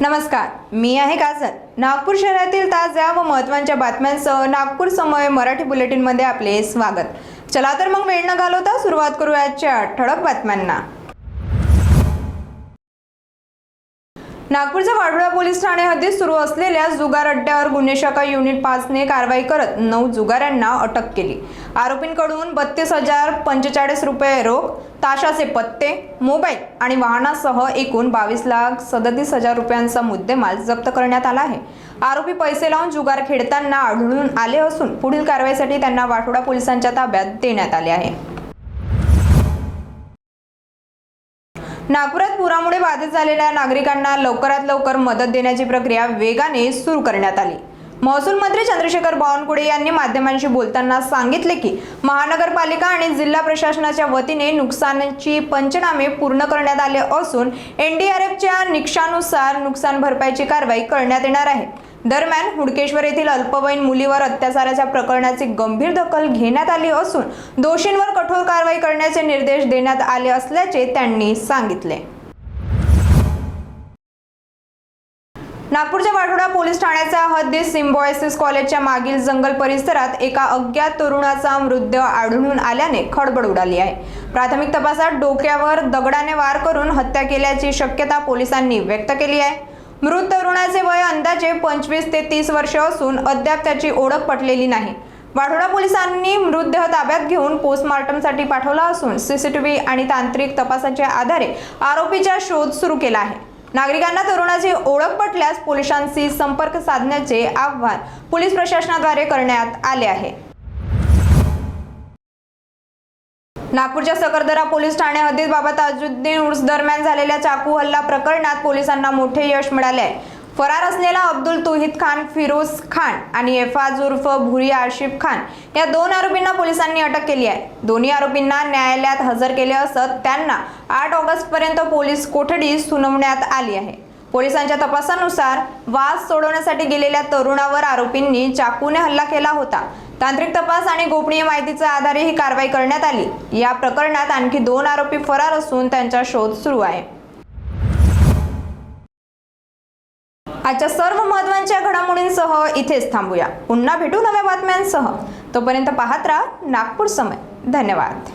नमस्कार, मी आहे काजल। नागपूर शहरातील ताज्या व महत्त्वाच्या बातम्यांसह नागपूर समय मराठी बुलेटिनमध्ये आपले स्वागत। चला तर मग वेळ न घालवता सुरुवात करूया आजच्या ठळक बातम्यांना। नागपूरच्या वाडोळा पोलीस ठाणे हद्दीत सुरू असलेल्या जुगार अड्ड्यावर गुन्हे शाखा युनिट 5 ने कारवाई करत 9 जुगाऱ्यांना अटक केली। आरोपींकडून 32,045 रुपये रोख, ताशाचे पत्ते, मोबाईल आणि वाहनासह एकूण 22,37,000 रुपयांचा मुद्देमाल जप्त करण्यात आला आहे। आरोपी पैसे लावून जुगार खेळताना आढळून आले असून पुढील कारवाईसाठी त्यांना वाडोळा पोलिसांच्या ताब्यात देण्यात आले आहे। नागपुरात पुरामुळे बाधित झालेल्या नागरिकांना लवकरात लवकर मदत देण्याची प्रक्रिया वेगाने सुरू करण्यात आली। महसूल मंत्री चंद्रशेखर बावनकुळे यांनी माध्यमांशी बोलताना सांगितले की महानगरपालिका आणि जिल्हा प्रशासनाच्या वतीने नुकसानाची पंचनामे पूर्ण करण्यात आले असून एनडीआरएफच्या निकषानुसार नुकसान भरपाईची कारवाई करण्यात येणार आहे। दरम्यान हुडकेश्वर येथील अल्पवयीन मुलीवर अत्याचाराच्या प्रकरणाची गंभीर दखल घेण्यात आली असून दोषींवर कठोर कारवाई करण्याचे निर्देश देण्यात आले असल्याचे त्यांनी सांगितले। नागपूरच्या वाडोळा पोलीस ठाण्याच्या हद्दीत सिम्बायोसिस कॉलेजच्या मागील जंगल परिसरात एका अज्ञात तरुणाचा मृतदेह आढळून आल्याने खळबळ उडाली आहे। प्राथमिक तपासात डोक्यावर दगडाने वार करून हत्या केल्याची शक्यता पोलिसांनी व्यक्त केली आहे। मृत तरुणाचे वय अंदाजे 25 ते 30 वर्षे असून अद्याप त्याची ओळख पटलेली नाही। वाडोळा पोलिसांनी मृतदेह ताब्यात घेऊन पोस्टमार्टमसाठी पाठवला असून सीसीटीव्ही आणि तांत्रिक तपासाच्या आधारे आरोपीचा शोध सुरू केला आहे। नागरिकांना तरुणाची ओळख पटल्यास पोलिसांशी संपर्क साधण्याचे आवाहन पोलीस प्रशासनाद्वारे करण्यात आले आहे। नागपूरच्या सकरदरा पोलीस ठाणे हद्दीत बाबा ताजुद्दीन उर्स दरम्यान झालेल्या चाकू हल्ला प्रकरणात पोलिसांना मोठे यश मिळाले आहे। फरार असलेला अब्दुल तोहिद खान फिरोज खान आणि एफाज उर्फ भुरी आशिफ खान या 2 आरोपींना पोलिसांनी अटक केली आहे। दोन्ही आरोपींना न्यायालयात हजर केले असत त्यांना 8 ऑगस्ट पर्यंत पोलीस कोठडी सुनावण्यात आली आहे। पोलिसांच्या तपासानुसार वाद सोडवण्यासाठी गेलेल्या तरुणावर आरोपींनी चाकूने हल्ला केला होता। तांत्रिक तपास आणि गोपनीय माहितीच्या आधारे ही कारवाई करण्यात आली। या प्रकरणात आणखी 2 आरोपी फरार असून त्यांचा शोध सुरू आहे। आजच्या सर्व महत्त्वाच्या घडामोडींसह इथेच थांबूया। पुन्हा भेटू नव्या बातम्यांसह। तोपर्यंत पाहत राहा नागपूर समय। धन्यवाद।